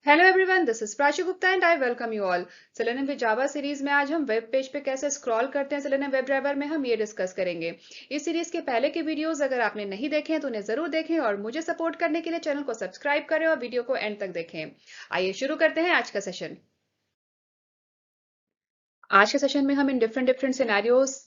Hello everyone, this is Prachi Gupta and I welcome you all. Selenium with Java series में आज हम web page पे कैसे स्क्रॉल करते हैं सेलेनियम वेब ड्राइवर में हम ये डिस्कस करेंगे। इस सीरीज के पहले के वीडियोस अगर आपने नहीं देखे हैं तो उन्हें जरूर देखें और मुझे सपोर्ट करने के लिए चैनल को सब्सक्राइब करें और वीडियो को एंड तक देखें। आइए शुरू करते हैं आज का सेशन। आज के सेशन में हम इन डिफरेंट डिफरेंट सिनेरियोज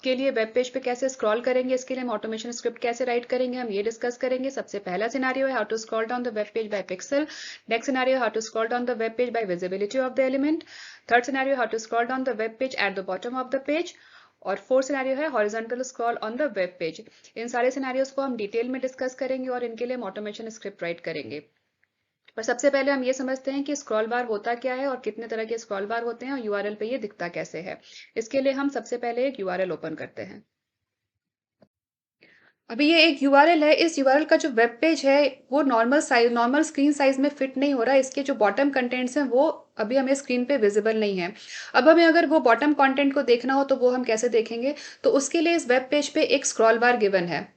के लिए वेब पेज पे कैसे स्क्रॉल करेंगे, इसके लिए हम ऑटोमेशन स्क्रिप्ट कैसे राइट करेंगे, हम ये डिस्कस करेंगे। सबसे पहला सिनेरियो है how to scroll down the web page by pixel. Next scenario how to scroll down the web page by visibility of the element. Third scenario how to scroll down the web page at the bottom of the page. और fourth scenario है horizontal scroll on the web page. इन सारे scenarios को हम detail में discuss करेंगे और इनके लिए हम ऑटोमेशन स्क्रिप्ट राइट करेंगे। पर सबसे पहले हम ये समझते हैं कि स्क्रॉल बार होता क्या है और कितने तरह के स्क्रॉल बार होते हैं और यूआरएल पे ये दिखता कैसे है। इसके लिए हम सबसे पहले एक यूआरएल ओपन करते हैं। अभी ये एक यूआरएल है। इस यूआरएल का जो वेब पेज है वो नॉर्मल स्क्रीन साइज में फिट नहीं हो रहा है। इसके जो बॉटम कंटेंट्स हैं वो अभी हमें स्क्रीन पे विजिबल नहीं है। अब हमें अगर वो बॉटम कंटेंट को देखना हो तो वो हम कैसे देखेंगे? तो उसके लिए इस वेब पेज पे एक स्क्रॉल बार गिवन है।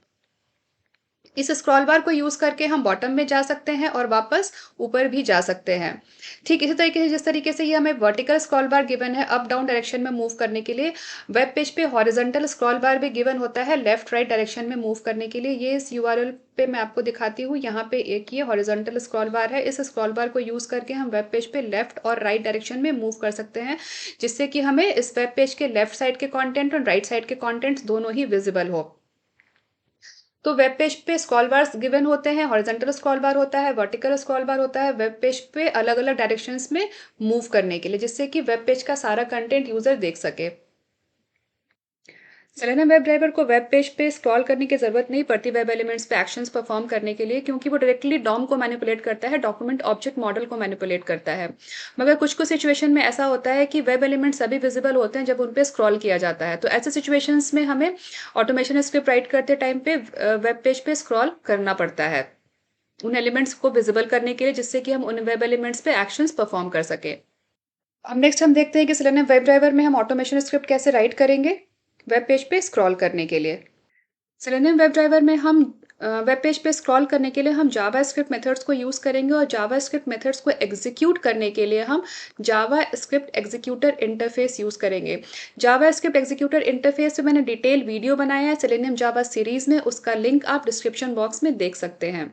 इस स्क्रॉल बार को यूज करके हम बॉटम में जा सकते हैं और वापस ऊपर भी जा सकते हैं। ठीक इसी तरीके से जिस तरीके से ये हमें वर्टिकल स्क्रॉल बार गिवन है अप डाउन डायरेक्शन में मूव करने के लिए, वेब पेज पे हॉरिजॉन्टल स्क्रॉल बार भी गिवन होता है लेफ्ट राइट डायरेक्शन में मूव करने के लिए। ये इस यूआरएल पे मैं आपको दिखाती हूँ। यहाँ पे एक ये हॉरिजॉन्टल स्क्रॉल बार है। इस स्क्रॉल बार को यूज करके हम वेब पेज पे लेफ्ट और राइट डायरेक्शन में मूव कर सकते हैं, जिससे कि हमें इस वेब पेज के लेफ्ट साइड के कंटेंट और राइट साइड के कंटेंट्स दोनों ही विजिबल हो। तो वेब पेज पे स्क्रॉल बार्स गिवन होते हैं। हॉरिजॉन्टल स्क्रॉल बार होता है, वर्टिकल स्क्रॉल बार होता है वेब पेज पे अलग अलग डायरेक्शंस में मूव करने के लिए, जिससे कि वेब पेज का सारा कंटेंट यूजर देख सके। सेलेना वेब ड्राइवर को वेब पेज पे स्क्रॉल करने की जरूरत नहीं पड़ती वेब एलिमेंट्स पे एक्शंस परफॉर्म करने के लिए, क्योंकि वो डायरेक्टली डॉम को मैनिपुलेट करता है, डॉक्यूमेंट ऑब्जेक्ट मॉडल को मैनिपुलेट करता है। मगर कुछ कुछ सिचुएशन में ऐसा होता है कि वेब एलिमेंट्स सभी विजिबल होते हैं जब उन पे स्क्रॉल किया जाता है। तो ऐसे सिचुएशंस में हमें ऑटोमेशन स्क्रिप्ट राइट करते टाइम पे वेब पेज पे स्क्रॉल करना पड़ता है उन एलिमेंट्स को विजिबल करने के लिए, जिससे कि हम उन वेब एलिमेंट्स पे एक्शंस परफॉर्म कर सके। अब नेक्स्ट हम देखते हैं कि सेलेनियम वेब ड्राइवर में हम ऑटोमेशन स्क्रिप्ट कैसे राइट करेंगे वेब पेज पे स्क्रॉल करने के लिए। सेलेनियम वेब ड्राइवर में हम वेब पेज पे स्क्रॉल करने के लिए हम जावा स्क्रिप्ट मेथड्स को यूज करेंगे और जावा स्क्रिप्ट मेथड्स को एग्जीक्यूट करने के लिए हम जावा स्क्रिप्ट एग्जीक्यूटर इंटरफेस यूज करेंगे। जावा स्क्रिप्ट एग्जीक्यूटर इंटरफेस पे मैंने डिटेल वीडियो बनाया है सेलेनियम जावा सीरीज में, उसका लिंक आप डिस्क्रिप्शन बॉक्स में देख सकते हैं।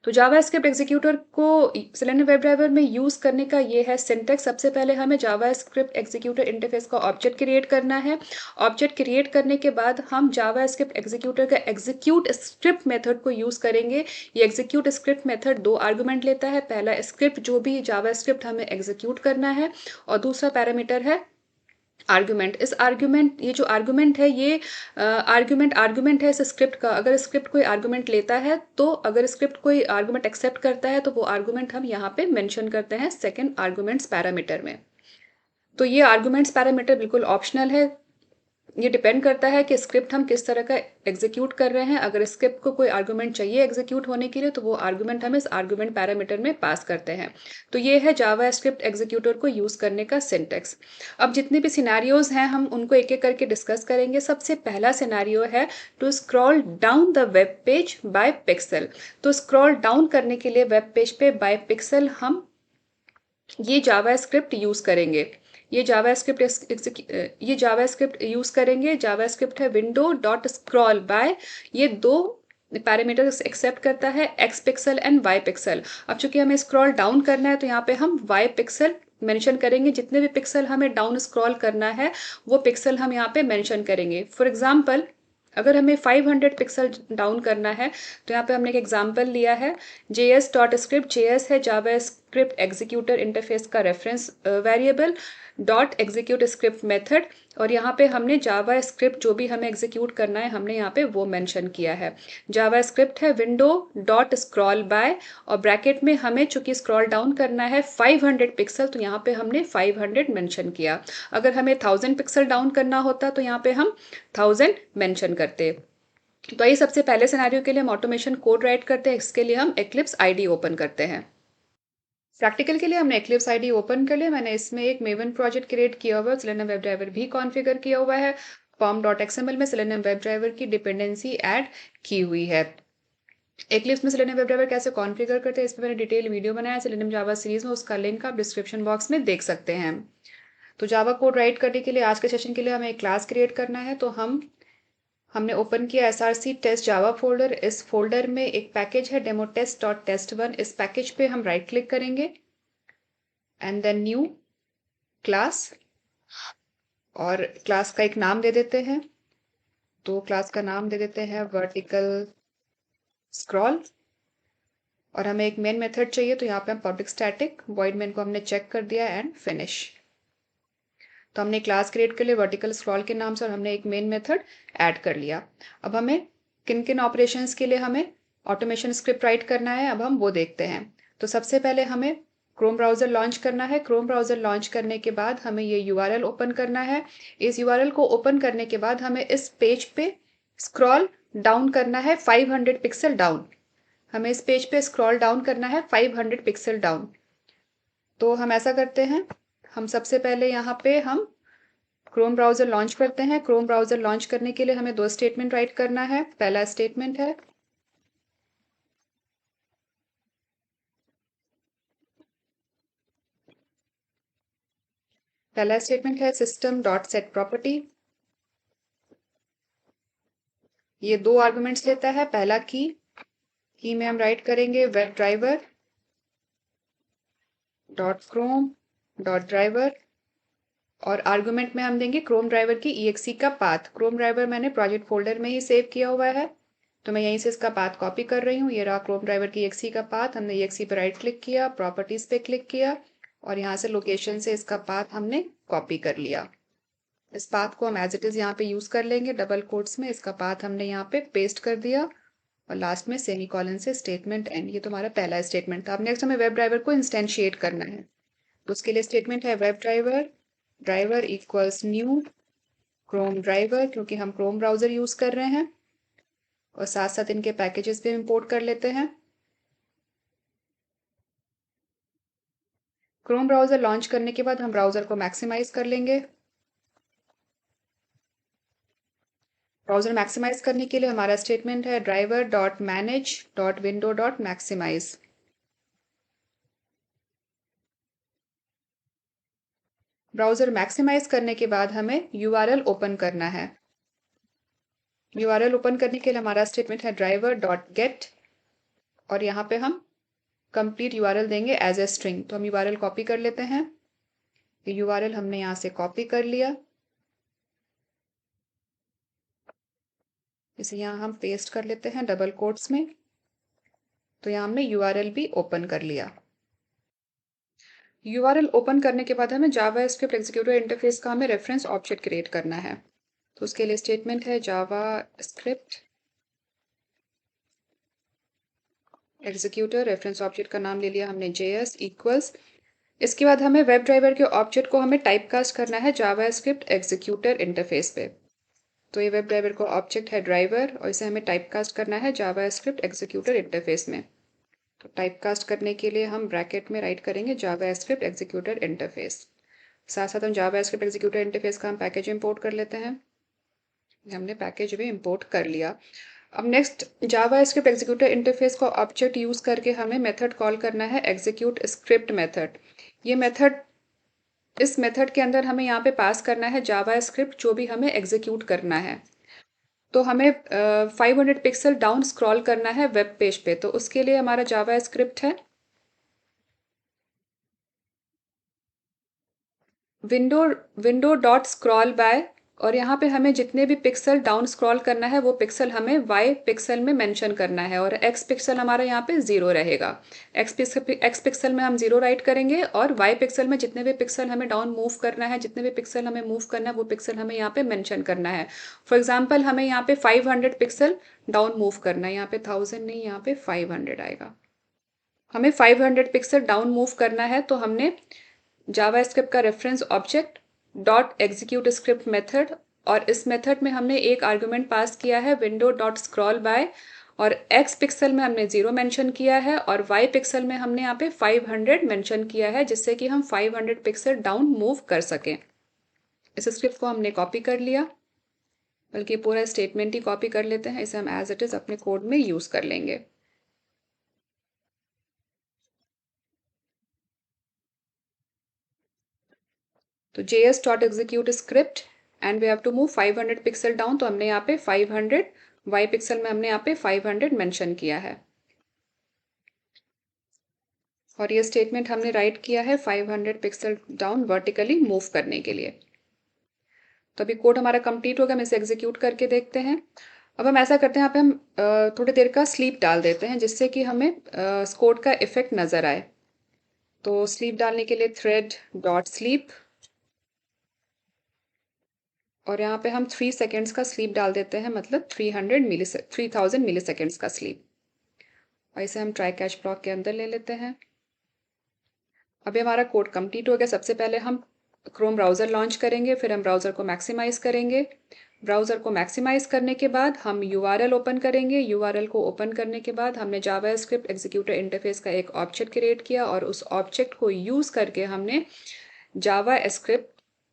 तो जावा स्क्रिप्ट एग्जीक्यूटर को सेलेनियम वेब ड्राइवर में यूज करने का ये है सिंटेक्स। सबसे पहले हमें जावा स्क्रिप्ट एग्जीक्यूटर इंटरफेस का ऑब्जेक्ट क्रिएट करना है। ऑब्जेक्ट क्रिएट करने के बाद हम जावा स्क्रिप्ट एग्जीक्यूटर का एग्जीक्यूट स्क्रिप्ट मेथड को यूज करेंगे। ये एग्जीक्यूट स्क्रिप्ट मेथड दो आर्गुमेंट लेता है। पहला स्क्रिप्ट जो भी जावा स्क्रिप्ट हमें एग्जीक्यूट करना है और दूसरा पैरामीटर है आर्गुमेंट। इस आर्गुमेंट ये जो आर्गुमेंट है ये आर्गुमेंट है इस स्क्रिप्ट का। अगर स्क्रिप्ट कोई आर्गुमेंट लेता है तो अगर स्क्रिप्ट कोई आर्गुमेंट एक्सेप्ट करता है तो वो आर्गुमेंट हम यहाँ पे मेंशन करते हैं सेकंड आर्गुमेंट्स पैरामीटर में। तो ये आर्गुमेंट्स पैरामीटर बिल्कुल ऑप्शनल है। ये डिपेंड करता है कि स्क्रिप्ट हम किस तरह का एग्जीक्यूट कर रहे हैं। अगर स्क्रिप्ट को कोई आर्गुमेंट चाहिए एग्जीक्यूट होने के लिए तो वो आर्गुमेंट हम इस आर्गुमेंट पैरामीटर में पास करते हैं। तो ये है जावा स्क्रिप्ट एग्जीक्यूटर को यूज करने का सिंटेक्स। अब जितने भी सिनेरियोज हैं हम उनको एक एक करके डिस्कस करेंगे। सबसे पहला सिनेरियो है to scroll down the web page by pixel. तो स्क्रॉल डाउन करने के लिए वेब पेज पे बाय पिक्सल हम ये जावा स्क्रिप्ट यूज करेंगे। ये जावा स्क्रिप्ट यूज करेंगे। जावा स्क्रिप्ट है विंडो डॉट स्क्रॉल बाय। ये दो पैरामीटर एक्सेप्ट करता है X pixel and Y pixel. अब चूंकि हमें स्क्रॉल डाउन करना है तो यहाँ पे हम वाई पिक्सल मेंशन करेंगे। जितने भी पिक्सल हमें डाउन स्क्रॉल करना है वो पिक्सल हम यहाँ पे मेंशन करेंगे। फॉर एग्जाम्पल अगर हमें 500 पिक्सल डाउन करना है तो यहाँ पे हमने एक एग्जाम्पल लिया है। जेएस डॉट स्क्रिप्ट, जेएस है जावा स्क्रिप्ट एग्जीक्यूटर इंटरफेस का reference variable, dot execute script method, और यहाँ पे हमने जावा स्क्रिप्ट जो भी हमें एग्जीक्यूट करना है हमने यहाँ पे वो मेंशन किया है। जावा स्क्रिप्ट है विंडो डॉट स्क्रॉल बाय और ब्रैकेट में हमें चूंकि स्क्रॉल डाउन करना है 500 पिक्सल तो यहाँ पे हमने 500 मेंशन किया। अगर हमें 1000 पिक्सल डाउन करना होता तो यहाँ पे हम 1000 मेंशन करते। तो ये सबसे पहले सिनेरियो के लिए हम ऑटोमेशन कोड राइट करते हैं। इसके लिए हम एक्लिप्स आईडी ओपन करते हैं। प्रैक्टिकल के लिए हमने एक्लिप्स आईडी ओपन कर लिया। मैंने इसमें एक मेवन प्रोजेक्ट क्रिएट किया हुआ है। सेलेनियम वेब ड्राइवर भी कॉन्फ़िगर किया हुआ है। फॉर्म डॉट एक्सएमएल में सेलेनियम वेब ड्राइवर की डिपेंडेंसी ऐड की हुई है। एक्लिप्स में सेलेनियम वेब ड्राइवर कैसे कॉन्फ़िगर करते हैं, इस पे मैंने डिटेल वीडियो बनाया है सेलेनियम जावा सीरीज़ में, उसका लिंक आप डिस्क्रिप्शन बॉक्स में देख सकते हैं। तो जावा कोड राइट करने के लिए आज के सेशन के लिए हमें एक क्लास क्रिएट करना है। तो हमने ओपन किया एसआरसी टेस्ट जावा फोल्डर। इस फोल्डर में एक पैकेज है demo test dot test one. इस पैकेज पे हम राइट क्लिक करेंगे एंड देन न्यू क्लास, और क्लास का एक नाम दे देते हैं। तो क्लास का नाम दे देते हैं वर्टिकल स्क्रॉल, और हमें एक मेन मेथड चाहिए। तो यहाँ पे हम पब्लिक स्टैटिक वॉइड मेन को हमने चेक कर दिया एंड फिनिश। तो हमने क्लास क्रिएट कर लिए वर्टिकल स्क्रॉल के नाम से, और हमने एक मेन मेथड ऐड कर लिया। अब हमें किन किन ऑपरेशंस के लिए हमें ऑटोमेशन स्क्रिप्ट राइट करना है, अब हम वो देखते हैं। तो सबसे पहले हमें क्रोम ब्राउज़र लॉन्च करना है। क्रोम ब्राउज़र लॉन्च करने के बाद हमें ये यूआरएल ओपन करना है। इस यूआरएल को ओपन करने के बाद हमें इस पेज पे स्क्रॉल डाउन करना है 500 पिक्सल डाउन। हमें इस पेज पे स्क्रॉल डाउन करना है 500 पिक्सल डाउन। तो हम ऐसा करते हैं, हम सबसे पहले यहाँ पे हम क्रोम ब्राउज़र लॉन्च करते हैं। क्रोम ब्राउज़र लॉन्च करने के लिए हमें 2 स्टेटमेंट राइट करना है। पहला स्टेटमेंट है सिस्टम डॉट सेट प्रॉपर्टी। ये 2 आर्गुमेंट्स लेता है। पहला की में हम राइट करेंगे web driver dot Chrome dot driver, और आर्गुमेंट में हम देंगे क्रोम ड्राइवर की EXE का पाथ। क्रोम ड्राइवर मैंने प्रोजेक्ट फोल्डर में ही सेव किया हुआ है, तो मैं यहीं से इसका पाथ कॉपी कर रही हूँ। ये रहा क्रोम ड्राइवर की EXE का पाथ। हमने EXE पर राइट क्लिक किया, प्रॉपर्टीज पे क्लिक किया, और यहाँ से लोकेशन से इसका पाथ हमने कॉपी कर लिया। इस पाथ को हम एज इट इज यहाँ पे यूज कर लेंगे डबल कोट्स में। इसका पाथ हमने यहाँ पे पेस्ट कर दिया, और लास्ट में सेमीकोलन से स्टेटमेंट एंड। ये तो हमारा पहला स्टेटमेंट था। अब नेक्स्ट हमें वेब ड्राइवर को इंस्टेंशिएट करना है। तो उसके लिए स्टेटमेंट है web driver equals new Chrome driver, क्योंकि हम क्रोम ब्राउजर यूज कर रहे हैं, और साथ साथ इनके पैकेजेस भी इंपोर्ट कर लेते हैं। क्रोम ब्राउजर लॉन्च करने के बाद हम ब्राउजर को मैक्सिमाइज कर लेंगे। ब्राउजर मैक्सिमाइज करने के लिए हमारा स्टेटमेंट है driver dot manage dot window dot maximise. Browser maximise करने के बाद हमें यूआरएल ओपन करना है। यूआरएल ओपन करने के लिए हमारा स्टेटमेंट है ड्राइवर डॉट गेट, और यहाँ पे हम कंप्लीट यूआरएल देंगे एज ए स्ट्रिंग। तो हम यूआरएल कॉपी कर लेते हैं। यूआरएल हमने यहाँ से कॉपी कर लिया, इसे यहाँ हम पेस्ट कर लेते हैं डबल कोट्स में। तो यहाँ हमने यूआरएल भी ओपन कर लिया। यूआरएल ओपन करने के बाद हमें जावा स्क्रिप्ट एग्जीक्यूटिव इंटरफेस का हमें रेफरेंस ऑब्जेक्ट क्रिएट करना है। तो उसके लिए स्टेटमेंट है जावा स्क्रिप्ट एग्जीक्यूटर, रेफरेंस ऑब्जेक्ट का नाम ले लिया हमने JS इक्वल्स। इसके बाद हमें वेब ड्राइवर के ऑब्जेक्ट को हमें टाइपकास्ट करना है जावा स्क्रिप्ट एग्जीक्यूटर इंटरफेस पे। तो ये वेब ड्राइवर को ऑब्जेक्ट है ड्राइवर, और इसे हमें टाइपकास्ट करना है जावा स्क्रिप्ट एग्जीक्यूटर इंटरफेस में। तो टाइपकास्ट करने के लिए हम ब्रैकेट में राइट करेंगे जावा स्क्रिप्ट एग्जीक्यूटर इंटरफेस। साथ साथ हम जावा स्क्रिप्ट एग्जीक्यूटर इंटरफेस का हम पैकेज इंपोर्ट कर लेते हैं। हमने पैकेज भी इंपोर्ट कर लिया। अब नेक्स्ट जावा स्क्रिप्ट एग्जीक्यूटर इंटरफेस को ऑब्जेक्ट यूज करके हमें मेथड कॉल करना है एग्जीक्यूट स्क्रिप्ट मेथड। ये मेथड, इस मेथड के अंदर हमें यहाँ पे पास करना है जावा स्क्रिप्ट जो भी हमें एग्जीक्यूट करना है। तो हमें 500 पिक्सल डाउन स्क्रॉल करना है वेब पेज पे। तो उसके लिए हमारा जावा स्क्रिप्ट है window window dot scroll by, और यहाँ पे हमें जितने भी पिक्सल डाउन स्क्रॉल करना है वो पिक्सल हमें वाई पिक्सल में मेंशन करना है, और एक्स पिक्सल हमारा यहाँ पे 0 रहेगा। एक्स पिक्सल में हम 0 राइट करेंगे, और वाई पिक्सल में जितने भी पिक्सल हमें डाउन मूव करना है, जितने भी पिक्सल हमें मूव करना है वो पिक्सल हमें यहाँ पे मेंशन करना है। फॉर एग्जाम्पल हमें यहाँ पे 500 पिक्सल डाउन मूव करना है, यहाँ पे 1000 नहीं, यहाँ पे 500 आएगा। हमें 500 पिक्सल डाउन मूव करना है, तो हमने जावा स्क्रिप्ट का reference object dot execute script method, और इस मेथड में हमने एक आर्गुमेंट पास किया है विंडो डॉट स्क्रॉल बाय, और एक्स पिक्सल में हमने 0 मेंशन किया है, और वाई पिक्सल में हमने यहाँ पे 500 मेंशन किया है, जिससे कि हम 500 पिक्सल डाउन मूव कर सकें। इस स्क्रिप्ट को हमने कॉपी कर लिया, बल्कि पूरा स्टेटमेंट ही कॉपी कर लेते हैं, इसे हम एज इट इज़ अपने कोड में यूज़ कर लेंगे। तो js.execute script and we have to move 500 pixel down, तो हमने यहाँ पे 500 y पिक्सल में हमने यहाँ पे 500 मेंशन किया है और ये स्टेटमेंट हमने राइट किया है 500 पिक्सल डाउन वर्टिकली मूव करने के लिए। तो अभी कोड हमारा कंप्लीट हो गया, हम इसे एग्जीक्यूट करके देखते हैं। अब हम ऐसा करते हैं, यहाँ पे हम थोड़ी देर का स्लीप डाल देते हैं जिससे कि हमें इस कोड का इफेक्ट नज़र आए। तो स्लीप डालने के लिए थ्रेड डॉट स्लीप और यहाँ पे हम 3 सेकेंड्स का स्लीप डाल देते हैं, मतलब 3000 मिली सेकेंड्स का स्लीप। और इसे हम ट्राई कैच ब्लॉक के अंदर ले लेते हैं। अभी हमारा कोड कंप्लीट हो गया। सबसे पहले हम क्रोम ब्राउज़र लॉन्च करेंगे, फिर हम ब्राउज़र को मैक्सिमाइज़ करेंगे। ब्राउज़र को मैक्सिमाइज़ करने के बाद हम यूआरएल ओपन करेंगे। यूआरएल को ओपन करने के बाद हमने जावास्क्रिप्ट एग्जीक्यूटर इंटरफेस का एक ऑब्जेक्ट क्रिएट किया और उस ऑब्जेक्ट को यूज़ करके हमने जावास्क्रिप्ट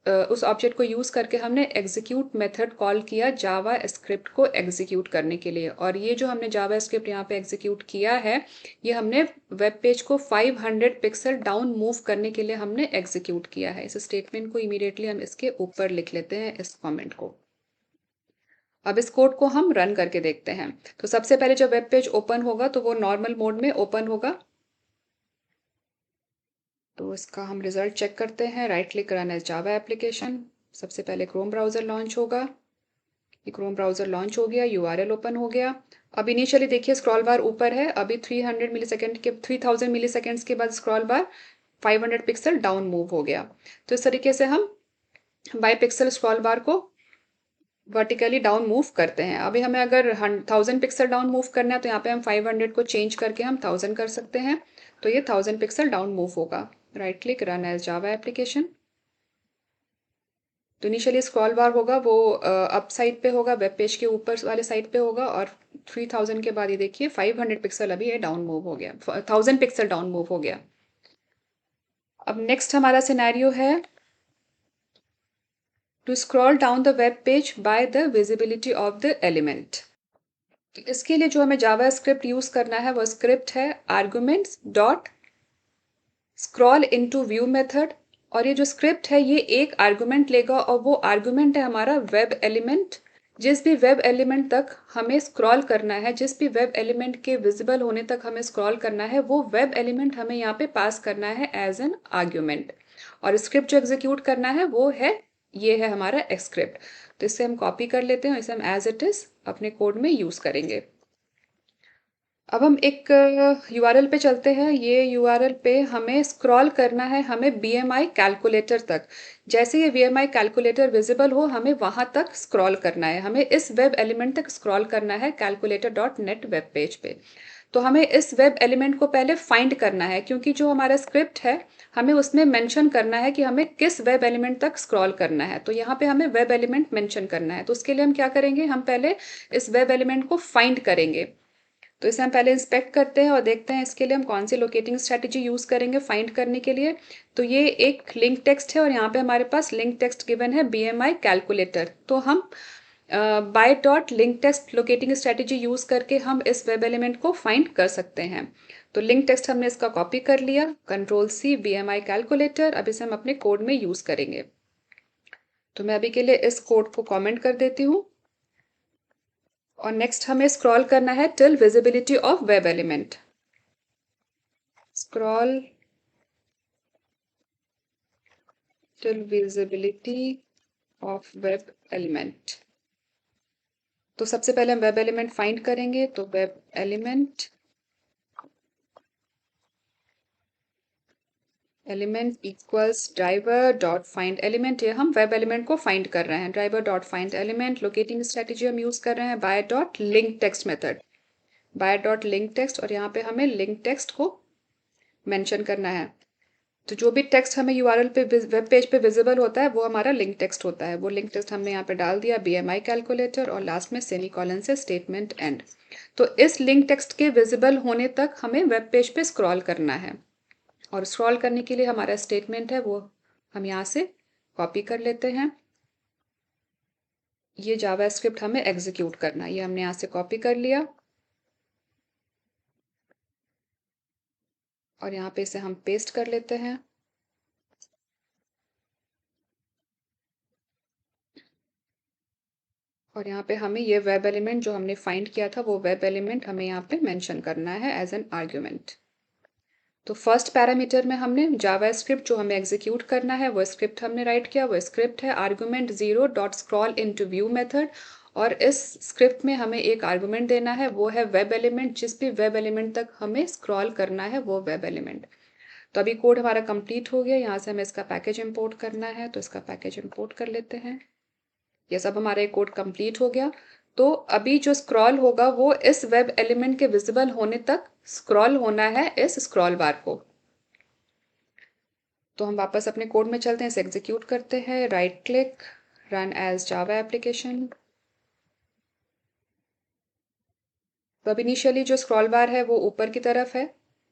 उस ऑब्जेक्ट को यूज़ करके हमने एग्जीक्यूट मेथड कॉल किया जावास्क्रिप्ट को एग्जीक्यूट करने के लिए। और ये जो हमने जावास्क्रिप्ट यहाँ पे एग्जीक्यूट किया है, ये हमने वेब पेज को 500 पिक्सल डाउन मूव करने के लिए हमने एग्जीक्यूट किया है। इस स्टेटमेंट को इमीडिएटली हम इसके ऊपर लिख लेते हैं, इस कमेंट को। अब इस कोड को हम रन करके देखते हैं। तो सबसे पहले जब वेब पेज ओपन होगा तो वो नॉर्मल मोड में ओपन होगा। तो इसका हम रिजल्ट चेक करते हैं। Right click run as Java application. सबसे पहले क्रोम ब्राउज़र लॉन्च होगा। ये क्रोम ब्राउज़र लॉन्च हो गया, यूआरएल ओपन हो गया। अब इनिशियली देखिए स्क्रॉल बार ऊपर है, अभी 300 मिलीसेकंड के 3000 मिलीसेकंड्स के बाद स्क्रॉल बार 500 पिक्सल डाउन मूव हो गया। तो इस तरीके से हम बाई पिक्सल स्क्रॉल बार को वर्टिकली डाउन मूव करते हैं। अभी हमें अगर 1000 पिक्सल डाउन मूव करना है तो यहाँ पे हम 500 को चेंज करके हम 1000 कर सकते हैं। तो ये 1000 पिक्सल डाउन मूव होगा। Right click run as Java application. तो इनिशियली स्क्रॉल बार होगा वो अप साइड पे होगा, वेब पेज के ऊपर वाले साइड पे होगा और 3000 के बाद ये देखिए 500 पिक्सल अभी ये डाउन मूव हो गया, 1000 पिक्सल डाउन मूव हो गया। अब नेक्स्ट हमारा सिनेरियो है to scroll down the web page by the visibility of the element. तो इसके लिए जो हमें जावा स्क्रिप्ट यूज करना है वो स्क्रिप्ट है arguments dot scroll into view method. और ये जो स्क्रिप्ट है ये एक आर्गुमेंट लेगा और वो आर्गुमेंट है हमारा वेब एलिमेंट। जिस भी वेब एलिमेंट तक हमें स्क्रॉल करना है, जिस भी वेब एलिमेंट के विजिबल होने तक हमें स्क्रॉल करना है, वो वेब एलिमेंट हमें यहाँ पे पास करना है एज एन आर्ग्यूमेंट। और स्क्रिप्ट जो एग्जीक्यूट करना है वो है, ये है हमारा स्क्रिप्ट। तो इसे हम कॉपी कर लेते हैं, इसे हम एज इट इज अपने कोड में यूज करेंगे। अब हम एक यूआरएल पे चलते हैं। ये यूआरएल पे हमें स्क्रॉल करना है, हमें बीएमआई कैलकुलेटर तक। जैसे ये बीएमआई कैलकुलेटर विजिबल हो हमें वहाँ तक स्क्रॉल करना है, हमें इस वेब एलिमेंट तक स्क्रॉल करना है calculator.net वेब पेज पे। तो हमें इस वेब एलिमेंट को पहले फाइंड करना है, क्योंकि जो हमारा स्क्रिप्ट है हमें उसमें मेंशन करना है कि हमें किस वेब एलिमेंट तक स्क्रॉल करना है। तो यहाँ पे हमें वेब एलिमेंट मेंशन करना है। तो उसके लिए हम क्या करेंगे, हम पहले इस वेब एलिमेंट को फाइंड करेंगे। तो इसे हम पहले इंस्पेक्ट करते हैं और देखते हैं इसके लिए हम कौन सी लोकेटिंग स्ट्रैटेजी यूज़ करेंगे फाइंड करने के लिए। तो ये एक लिंक टेक्स्ट है और यहाँ पे हमारे पास लिंक टेक्स्ट गिवन है बीएमआई कैलकुलेटर। तो हम by dot link text locating strategy use करके हम इस वेब एलिमेंट को फाइंड कर सकते हैं। तो लिंक टेक्स्ट हमने इसका कॉपी कर लिया, कंट्रोल सी बीएमआई कैलकुलेटर। अब इसे हम अपने कोड में यूज़ करेंगे। तो मैं अभी के लिए इस कोड को कॉमेंट कर देती हूँ। और नेक्स्ट हमें स्क्रॉल करना है till visibility of web element. Scroll till visibility of web element. तो सबसे पहले हम वेब एलिमेंट फाइंड करेंगे। तो web element equals driver dot find element. ये हम वेब एलिमेंट को फाइंड कर रहे हैं। Driver dot find element locating strategy हम यूज कर रहे हैं by dot link text method, by dot link text. और यहाँ पे हमें लिंक टेक्स्ट को मेंशन करना है। तो जो भी टेक्स्ट हमें यूआरएल पे वेब पेज पे विजिबल होता है वो हमारा लिंक टेक्स्ट होता है। वो लिंक टेक्स्ट हमने यहाँ पे डाल दिया बीएमआई कैलकुलेटर और लास्ट में सेमीकोलन से स्टेटमेंट एंड। तो इस लिंक टेक्स्ट के विजिबल होने तक हमें वेब पेज पे स्क्रॉल करना है। और स्क्रॉल करने के लिए हमारा स्टेटमेंट है वो हम यहाँ से कॉपी कर लेते हैं। ये जावास्क्रिप्ट हमें एग्जीक्यूट करना है, ये हमने यहाँ से कॉपी कर लिया और यहाँ पे इसे हम पेस्ट कर लेते हैं। और यहाँ पे हमें ये वेब एलिमेंट जो हमने फाइंड किया था वो वेब एलिमेंट हमें यहाँ पे मेंशन करना है एज एन आर्ग्यूमेंट। तो फर्स्ट पैरामीटर में हमने जावा स्क्रिप्ट जो हमें एग्जीक्यूट करना है वो स्क्रिप्ट हमने राइट किया, वो स्क्रिप्ट है argument 0.scroll into view method. और इस स्क्रिप्ट में हमें एक आर्गुमेंट देना है, वो है वेब एलिमेंट। जिस भी वेब एलिमेंट तक हमें स्क्रॉल करना है वो वेब एलिमेंट। तो अभी कोड हमारा कंप्लीट हो गया। यहाँ से हमें इसका पैकेज इंपोर्ट करना है, तो इसका पैकेज इंपोर्ट कर लेते हैं। ये सब हमारा एक कोड कंप्लीट हो गया। तो अभी जो स्क्रॉल होगा वो इस वेब एलिमेंट के विजिबल होने तक स्क्रॉल होना है इस स्क्रॉल बार को। तो हम वापस अपने कोड में चलते हैं, इसे एग्जीक्यूट करते हैं, right click, run as Java application. तो अब इनिशियली जो स्क्रॉल बार है वो ऊपर की तरफ है।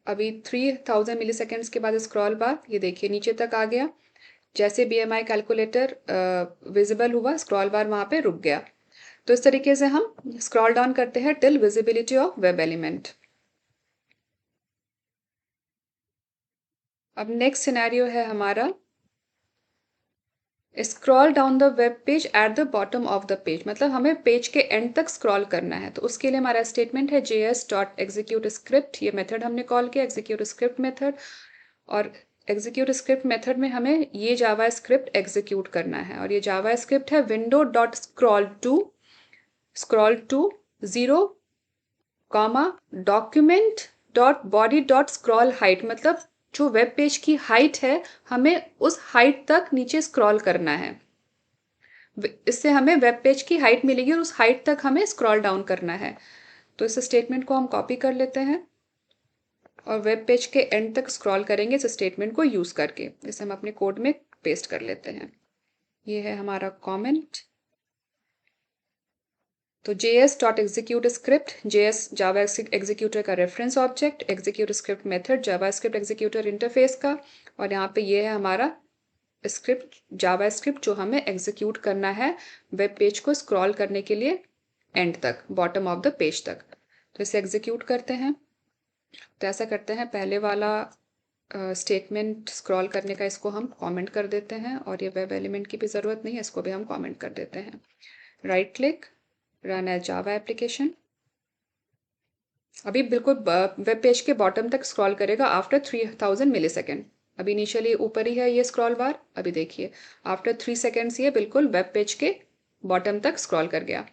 अभी 3000 मिली सेकेंड्स के बाद स्क्रॉल बार ये देखिए नीचे तक आ गया। जैसे BMI कैलकुलेटर विजिबल हुआ स्क्रॉल बार वहां पे रुक गया। तो इस तरीके से हम स्क्रॉल डाउन करते हैं till visibility of web element. अब नेक्स्ट सिनेरियो है हमारा scroll down the web page at the bottom of the page, मतलब हमें पेज के एंड तक स्क्रॉल करना है। तो उसके लिए हमारा स्टेटमेंट है js.execute script। ये मेथड हमने कॉल किया execute script मेथड। और execute script मेथड में हमें ये जावा स्क्रिप्ट एग्जीक्यूट करना है। और ये जावा स्क्रिप्ट है window dot scroll to 0 comma document dot body dot scroll height, मतलब जो वेब पेज की हाइट है हमें उस हाइट तक नीचे स्क्रॉल करना है। इससे हमें वेब पेज की हाइट मिलेगी और उस हाइट तक हमें स्क्रॉल डाउन करना है। तो इस स्टेटमेंट को हम कॉपी कर लेते हैं और वेब पेज के एंड तक स्क्रॉल करेंगे इस स्टेटमेंट को यूज करके। इसे हम अपने कोड में पेस्ट कर लेते हैं। ये है हमारा कमेंट। तो js.execute script, js Java executor का reference object, execute script method Java script executor interface का। और यहाँ पे ये है हमारा स्क्रिप्ट जावा स्क्रिप्ट जो हमें एग्जीक्यूट करना है वेब पेज को स्क्रॉल करने के लिए एंड तक, बॉटम ऑफ द पेज तक। तो इसे एग्जीक्यूट करते हैं। तो ऐसा करते हैं, पहले वाला स्टेटमेंट स्क्रॉल करने का इसको हम कमेंट कर देते हैं और ये वेब एलिमेंट की भी ज़रूरत नहीं है, इसको भी हम कमेंट कर देते हैं। Right click, run as Java application. अभी बिल्कुल वेब पेज के बॉटम तक स्क्रॉल करेगा आफ्टर 3000 मिली सेकेंड। अभी इनिशियली ऊपर ही है ये स्क्रॉल बार। अभी देखिए आफ्टर 3 सेकेंड्स ये बिल्कुल वेब पेज के बॉटम तक स्क्रॉल कर गया।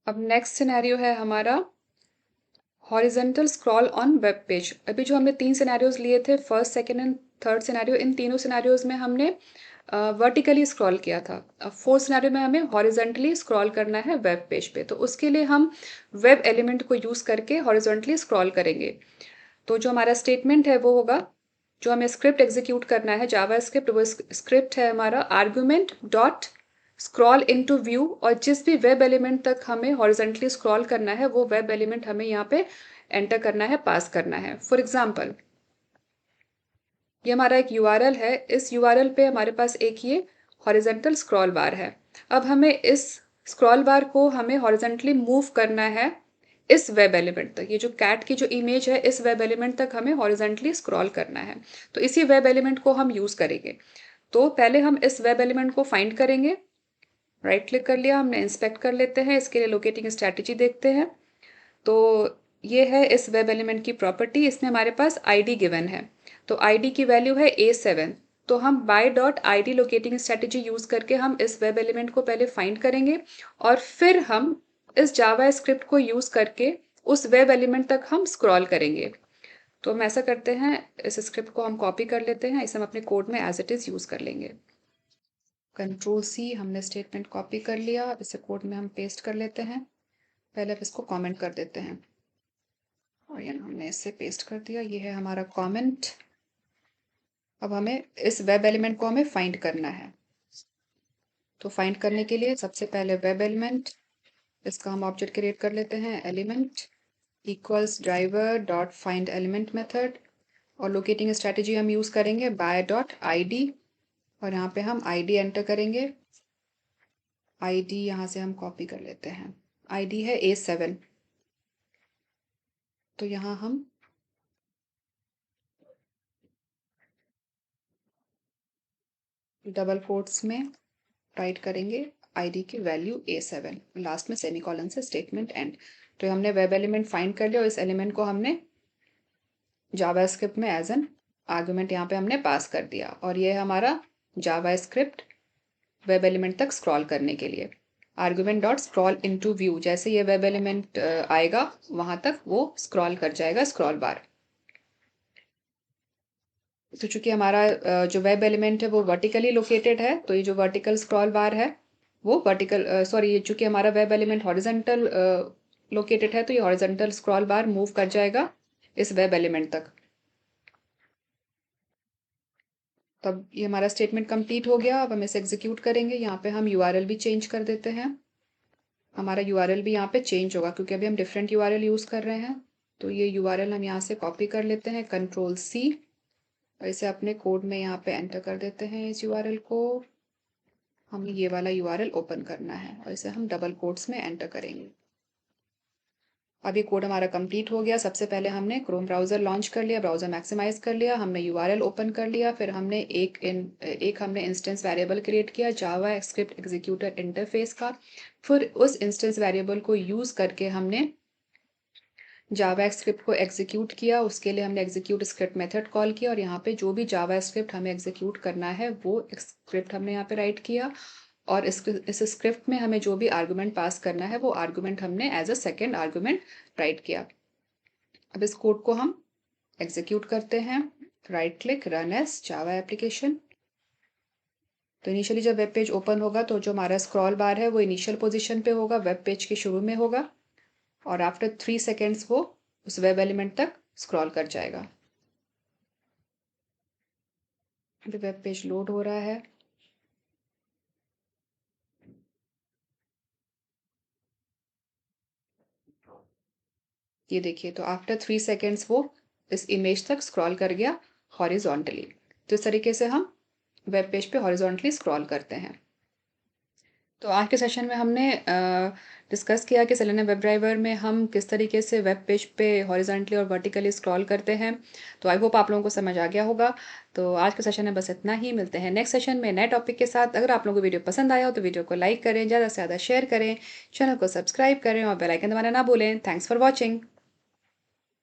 अब नेक्स्ट सिनेरियो है हमारा horizontal scroll on web page. अभी जो हमने 3 सिनेरियोज लिए थे, first second and third scenario, इन तीनों सिनेरियोज में हमने वर्टिकली स्क्रॉल किया था। अब फोर्थ सिनेरियो में हमें हॉरिजेंटली स्क्रॉल करना है वेब पेज पे। तो उसके लिए हम वेब एलिमेंट को यूज करके हॉरिजेंटली स्क्रॉल करेंगे। तो जो हमारा स्टेटमेंट है वो होगा, जो हमें स्क्रिप्ट एग्जीक्यूट करना है जावा स्क्रिप्ट, वो स्क्रिप्ट है हमारा argument dot scroll into view. और जिस भी वेब एलिमेंट तक हमें हॉरिजेंटली स्क्रॉल करना है वो वेब एलिमेंट हमें यहाँ पे एंटर करना है, पास करना है। फॉर एग्जाम्पल ये हमारा एक URL है, इस URL पे हमारे पास एक ये हॉरिजेंटल स्क्रॉल बार है। अब हमें इस स्क्रॉल बार को हमें हॉरिजेंटली मूव करना है इस वेब एलिमेंट तक। ये जो कैट की जो इमेज है इस वेब एलिमेंट तक हमें हॉरिजेंटली स्क्रॉल करना है। तो इसी वेब एलिमेंट को हम यूज करेंगे। तो पहले हम इस वेब एलिमेंट को फाइंड करेंगे। राइट क्लिक कर लिया हमने, इंस्पेक्ट कर लेते हैं। इसके लिए लोकेटिंग स्ट्रैटेजी देखते हैं। तो ये है इस वेब एलिमेंट की प्रॉपर्टी, इसमें हमारे पास आईडी गिवन है। तो आईडी की वैल्यू है A7। तो हम by dot ID locating strategy use करके हम इस वेब एलिमेंट को पहले फाइंड करेंगे और फिर हम इस जावा स्क्रिप्ट को यूज करके उस वेब एलिमेंट तक हम स्क्रॉल करेंगे। तो हम ऐसा करते हैं, इस स्क्रिप्ट को हम कॉपी कर लेते हैं, इसे हम अपने कोड में एज इट इज यूज कर लेंगे। Ctrl+C, हमने स्टेटमेंट कॉपी कर लिया, इसे कोड में हम पेस्ट कर लेते हैं। पहले अब इसको कमेंट कर देते हैं और ये हमने इसे पेस्ट कर दिया। ये है हमारा कमेंट। अब हमें इस वेब एलिमेंट को हमें फाइंड करना है। तो फाइंड करने के लिए सबसे पहले वेब एलिमेंट, इसका हम ऑब्जेक्ट क्रिएट कर लेते हैं, element equals driver dot find element method. और लोकेटिंग स्ट्रैटेजी हम यूज करेंगे बाय डॉट आईडी। और यहाँ पे हम आईडी एंटर करेंगे। आईडी यहाँ से हम कॉपी कर लेते हैं, आईडी है A7। तो यहाँ हम डबल कोट्स में टाइप करेंगे आईडी की वैल्यू A7, लास्ट में सेमीकोलन से स्टेटमेंट एंड। तो हमने वेब एलिमेंट फाइंड कर लिया और इस एलिमेंट को हमने जावास्क्रिप्ट में एज एन आर्गुमेंट यहाँ पे हमने पास कर दिया, और ये हमारा जावास्क्रिप्ट वेब एलिमेंट तक स्क्रॉल करने के लिए argument dot scroll into view, जैसे ये वेब एलिमेंट आएगा वहां तक वो स्क्रॉल कर जाएगा स्क्रॉल बार। तो चूंकि हमारा जो वेब एलिमेंट है वो वर्टिकली लोकेटेड है, तो ये जो वर्टिकल स्क्रॉल बार है वो वर्टिकल सॉरी ये चूंकि हमारा वेब एलिमेंट हॉरिजॉन्टल लोकेटेड है, तो ये हॉरिजॉन्टल स्क्रॉल बार मूव कर जाएगा इस वेब एलिमेंट तक। तब ये हमारा स्टेटमेंट कंप्लीट हो गया। अब हम इसे एग्जीक्यूट करेंगे। यहाँ पे हम यूआरएल भी चेंज कर देते हैं। हमारा यूआरएल भी यहाँ पे चेंज होगा क्योंकि अभी हम डिफरेंट यूआरएल यूज़ कर रहे हैं। तो ये यूआरएल हम यहाँ से कॉपी कर लेते हैं, Ctrl+C, और इसे अपने कोड में यहाँ पे एंटर कर देते हैं। इस यूआरएल को हमें ये वाला यूआरएल ओपन करना है और इसे हम डबल कोट्स में एंटर करेंगे। अब ये कोड हमारा कंप्लीट हो गया। सबसे पहले हमने क्रोम ब्राउज़र लॉन्च कर लिया, ब्राउज़र मैक्सिमाइज कर लिया, हमने यूआरएल ओपन कर लिया, फिर हमने एक हमने इंस्टेंस वेरिएबल क्रिएट किया जावा स्क्रिप्ट एग्जीक्यूटर इंटरफेस का। फिर उस इंस्टेंस वेरिएबल को यूज़ करके हमने जावा स्क्रिप्ट को एग्जीक्यूट किया। उसके लिए हमने एग्जीक्यूट स्क्रिप्ट मेथड कॉल किया और यहाँ पे जो भी जावा स्क्रिप्ट हमें एग्जीक्यूट करना है वो स्क्रिप्ट हमने यहाँ पे राइट किया, और इस स्क्रिप्ट में हमें जो भी आर्गुमेंट पास करना है वो आर्गुमेंट हमने as a second argument write किया। अब इस कोड को हम एग्जीक्यूट करते हैं। Right click, run as Java application. तो इनिशियली जब वेब पेज ओपन होगा तो जो हमारा स्क्रॉल बार है वो इनिशियल पोजीशन पे होगा, वेब पेज के शुरू में होगा, और आफ्टर 3 सेकेंड्स वो उस वेब एलिमेंट तक स्क्रॉल कर जाएगा। अभी वेब पेज लोड हो रहा है। ये देखिए, तो आफ्टर 3 सेकेंड्स वो इस इमेज तक स्क्रॉल कर गया हॉरिजॉन्टली। तो इस तरीके से हम वेब पेज पे हॉरिजॉन्टली स्क्रॉल करते हैं। तो आज के सेशन में हमने डिस्कस किया कि सेलेना वेब ड्राइवर में हम किस तरीके से वेब पेज पे हॉरिजॉन्टली और वर्टिकली स्क्रॉल करते हैं। तो आई होप आप लोगों को समझ आ गया होगा। तो आज के सेशन में बस इतना ही। मिलते हैं नेक्स्ट सेशन में नए टॉपिक के साथ। अगर आप लोगों को वीडियो पसंद आया हो तो वीडियो को लाइक करें, ज़्यादा से ज़्यादा शेयर करें, चैनल को सब्सक्राइब करें और बेल आइकन दबाना ना भूलें। Thanks for watching.